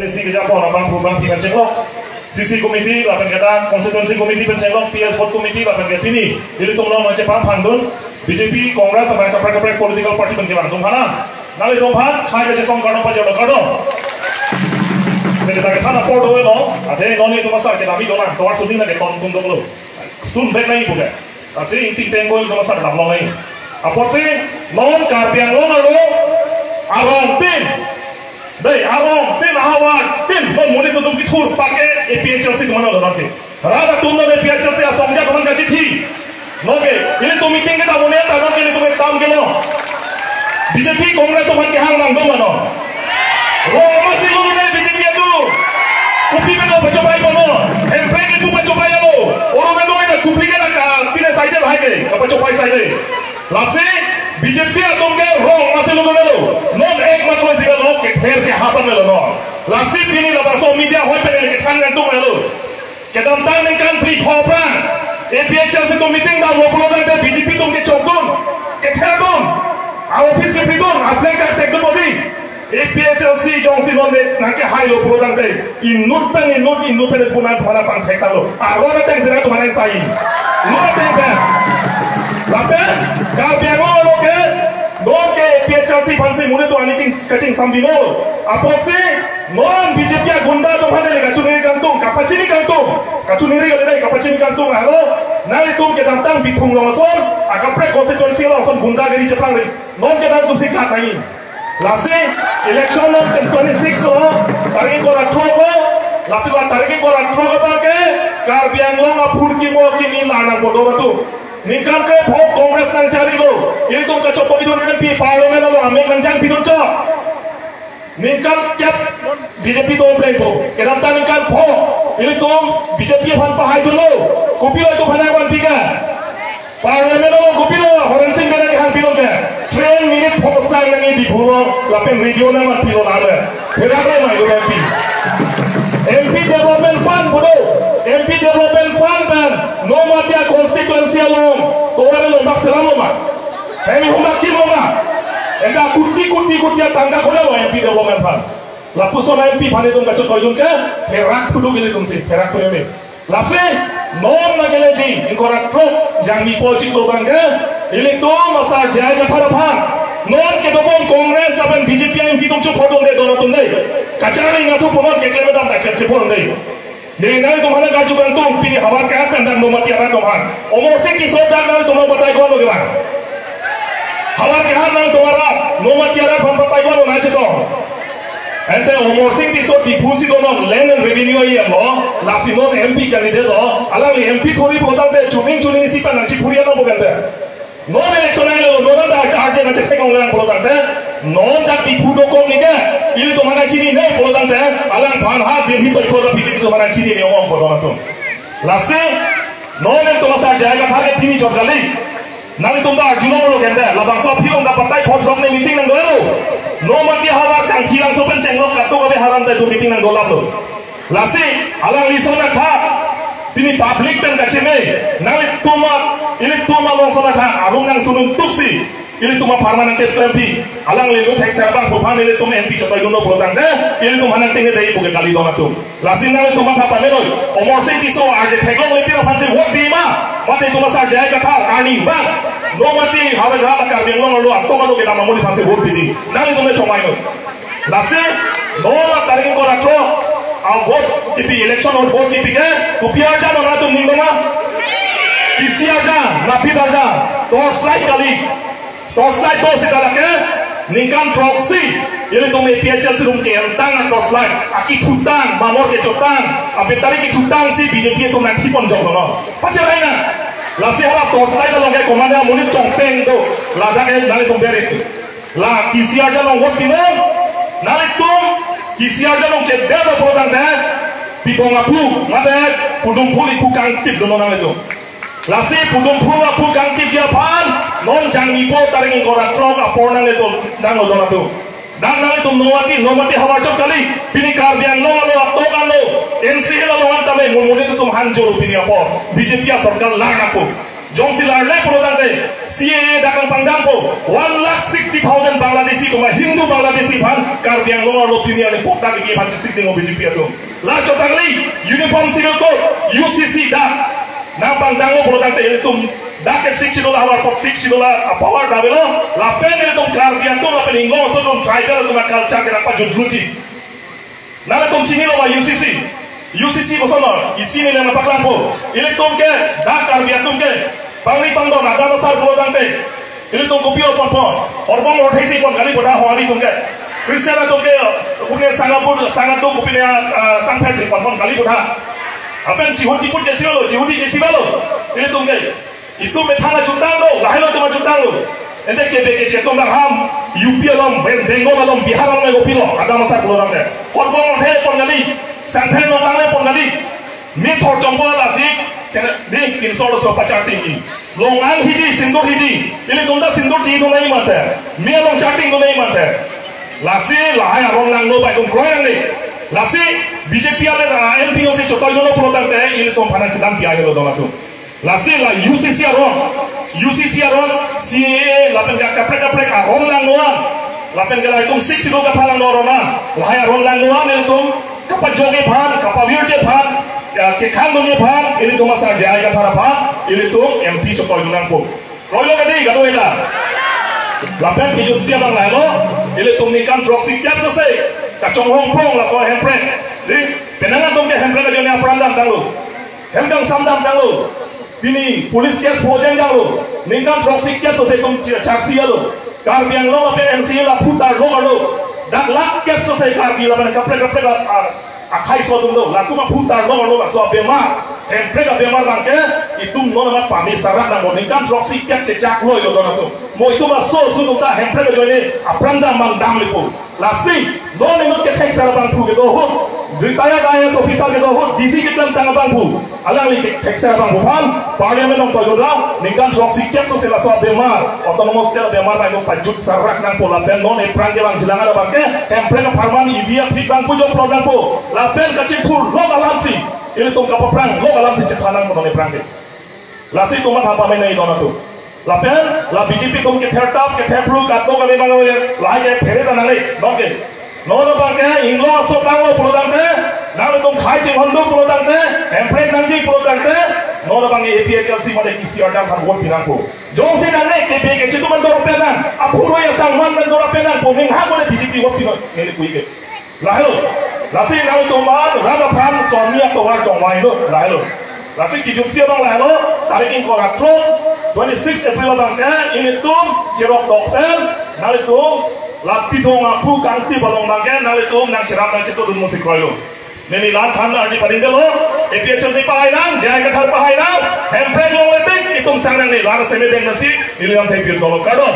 LSC kerja pon abang perubahan piman cenglok CC Committee lapan kata Constituency Committee pencenglok PS Vote Committee lapan kata ini jadi tunggu macam paham handun BJP Kongres sampai kaprak political party pencelang tunggu Nali domhan, khai ke song karno pa jalo karno. Jadi tak thana port hoye lo, ade noni tu masar ke nami dona, tawar sudin na ke ton tundong lo. Sun bek nahi buka. Asi inti tengo tu masar nam lo nahi. Apot se non karpiang lo lo, arong pin. Dei arong pin awar pin, non muni tu tum kithur pake APHLC tu mana lo nanti. Rada tum no APHLC asomja kaman kaji thi. Noge, ini tu meeting kita muni ta non ini tu tam ke lo. BJP Kongres orang kehang nang dong ano. Rong masih lu ni BJP itu. Kupi beno bacobai bono. Empeng itu bacobai alo. Orang beno itu kupi ke nak pine side lah ke. Bacobai side. Lasi BJP atong ke rong masih lu ni lo. Non ek macam sih lo ke fair ke hapan lo no. Lasi pini lah pasal media hoi pene ke kan gantung lo. Kedam tang nengkan pri khopran. APHLC tu meeting dah 20 orang BJP tu ke cokdun. Ke therdun. Office ke pidon, aflek dak sektor bodi. APHLC jongsi nonde nangke high lo product deh. Inut pen punan mana pang thekta lo. Aro na teng sira tu mana sai. Lo teng pen. Lapen, kau biango lo ke. Lo ke APHLC pansi mune tu aniking kacing sambino. Apot se non BJP gunda tu mana le kacuniri kantung, kapacini kantung. Kacuniri kalau deh kapacini kantung aro. Nali tu ke datang bitung longson, akapre konstituensi longson gunda dari Jepang deh. Non kita tu sikat nahi. Lasi election non 26 lo, tarik korak troko, lasi lah tarik korak troko pakai, karbiang lo ngapur kimo kini lana bodoh batu. Nikam ke pok Kongres nang cari lo, ini tu kecopo itu dengan pi parlemen lo ambil kanjang pidon cok. Nikam cap BJP tu play po, kedaptan nikam pok, ini tu BJP pan pahai dulu, kopi lo itu panai wan tiga. Parlemen lo kopi lo, orang sing beda dengan pidon ke. 3 minute posan nangi di pulau lapen radio nama pilo nama. Berapa mai lo MP Development Fund bodo. MP Development Fund dan nomor dia konstituensi lo. Tuan lo bak selam lo mak. Kami humak kim lo mak. Enda kuti dia tangga kola lo MP Development Fund. Lapu sona MP pane tum kacau koyun ke. Perak dulu gini tum si perak koyun ni. Lase non nageleji ingkorak truk yang dipoci lo bangga. Ini tu masa jaya harapan. Non ke dobon Kongres aban BJP yang hitung cukup hodong deh dono tundai. Kacang ini ngatu pemot ke klebe dam tak cek pun deh. Dengan itu mana kaju gantung pilih hawar ke akan dan nomati arah dohan. Omor sih kisah dan nari tu nomor batai gua lo gimana? Hawar ke akan nari tu arah nomati arah batai gua lo naik cetong. Ente omor sing kisah dipusi dono land and revenue iya lo. Lasi non MP candidate lo. Alang ni MP thori potang deh cuning si pan nanti purian lo bukan deh. Non election ayo, non ada aja macam tekong orang polotan deh, non dak dipudo kong ni deh, ini tu mana cini nih polotan deh, alang panhat dia hidup polotan pikir tu mana cini ni orang polotan tu. Lasi, non itu masa jaga target ini jauh kali, nanti tu dah juno lo kende, labang sop hilang dapat tai pot ni meeting nang dulu, non mati hawar kang hilang sopen cenglok katu kabe haram tai tu meeting nang dolap lo. Lasi, alang lisan nak pak. Ini publik dan kacime, nanti ini tuma lo sama kah, arung nang sunung tuksi, ini tuma permanen MP, alang lelu tek serbang bukan ini tuma MP coba itu no program deh, ini tuma nanti ini dari bukan kali dona tu, lasin nanti tuma apa meloi, omor sih tiso aja teglong lebih apa sih, wah bima, mati tuma saja kata ani bang, lo mati hawa hawa karbien lo lalu atau kalau kita mau di pasir wah biji, nanti tuma coba itu, lasin, lo tarik korak tro. Vote tipi election vote tipi ke kopi aja mana tu minggu mana isi aja napit aja torchlight kali torchlight tu segala ke ningkan proxy ini tu APHLC rum ke entang torchlight aki cutang mamor ke cutang api tadi ke cutang si BJP tu nanti pun jauh no macam mana lasi harap torchlight kalau ke komanda muni congpeng tu lada ke nali tu beri lah isi aja lo vote pinong nali tu kisi aja lo ke dada program deh, pitong apu, mata pudung puli kukang tip dono nama itu. Lasi pudung puli apu kang tip dia pan, non jang nipo taringin korak trok apor nang itu, nang lo dono itu. Dan nang itu nomati hawa cok kali, pilih karbian lo aptokan lo, NC lo antame, mulmul itu tum hancur pilih apor, BJP sarkar lang aku. Jong silar le polo dante CAA dakang pangdampo 1,60,000 Bangladeshi tuma Hindu Bangladeshi pan karbiang longa lo dunia ni pokta ki pan cisik dengan BJP atom la chotagli uniform civil code UCC dak na pangdango polo dante itu dak ke 6 dolar awar pok 6 dolar power davelo la pen itu karbiang tum la pen ingo so tum tribal tum culture ke apa judluji na tum chini lo UCC kosono isini na paklampo ile tum ke dak karbiang tum ke Pangli pangdong ada besar pulau dante, ini tunggu pio pon, orbong rotaisi pon kali bodoh hari tunggu, Kristen tunggu, punya sangat tuh punya sampai sih pon kali bodoh, apa yang cihudi pun jesi lo, cihudi jesi lo, ini tunggu, itu metana cutang lo, lahir lo cuma cutang lo, ente kebeke cetung dah ham, UP alom, Bengal alom, Bihar alom ego pilo, ada besar pulau dante, orbong rotaisi pon kali, sampai lo tangan pon kali, method jompo lasik. Di insolo so pacar tinggi, longan hiji sindur hiji, ini tunda sindur ciri tunai mata, mie long chatting tunai mata, lasi lahai arong lang lo baik tum kroyang ni, lasi BJP ale MPO se cotoy lo pulau tante, ini tum panas sedang piaya lo dona tu, lasi la UCC arong, CAA lapen gak kaprek arong lang loan, lapen gak tum 6 lo kapalang lorona, lahai arong lang loan ini tum kapat joge pan, kapat wirje pan. Ya kekang dunia pan, ini tuh masa jaya kan harapan, ini tuh MP cotoy dunang po. Royo kadi, gado eda. Lapen hidup siapa bang lo, ini tuh nikan droksi kiat selesai. Kacung hongprong lah soal hemprek. Di penangan tuh ke hemprek aja nih perandam tang lo, hemdang samdam tang lo. Ini polis kiat projeng tang lo, nikan droksi kiat selesai tuh caksi lo. Karbiang lo lapen NCA lah putar lo. Dan lak kiat selesai karbi lapen kaprek lah. Akai so tum laku mah putar lo so bemar emprega bemar bangke itu no nama pami sarak na monikan droksi kiat cecak lo yo dona tu mo itu mah so tum ta emprega jo ni apranda mandam lipu lasi no ni no ke kai sarak bang pu ke do ho retired IAS officer ke do ho DC ke tang tang bang pu alang li ke sarak bang pu pan parliament nong to jo nikan droksi kiat so sela so bemar autonomous sel bemar na no pajut sarak nang pola ben no ne prang ke bang jilangan bangke emprega parman ibia tik bang pu jo program pu lapen kacil pul lo galamsi ini tuh kapal perang lo galamsi cekanan ko perang ke lasi tuh mah apa main dona tuh lapen la BJP tuh ke thertap ke thepru katto kami bang la ye phere da nale noke no bang ke inglo so tang lo pulo dante nale tuh khai ching hondo pulo dante emprek nangji pulo dante no bang APHLC made kisi order kan wot pinang ko jong se nale ke be ke chitu man do penan apuro ya sang man do penan po ning ha mode BJP wot pinang ngene kuy ke lahlo lasi nang tuman rada pan sonia to war jong wai lo lahlo lasi ki jupsia bang lahlo tarik in ko ratro 26 April bang ke ini tum jerok dokter nale tum lapi dong aku kanti balong bang ke nale tum nang ceram nang cetu dun musik koyo neni lan than arji pading delo APHLC pahay nang jaya kathar pahay nang hempreg long letik itung sang nang ni lar seme deng nasi niliam thai pir dolo kado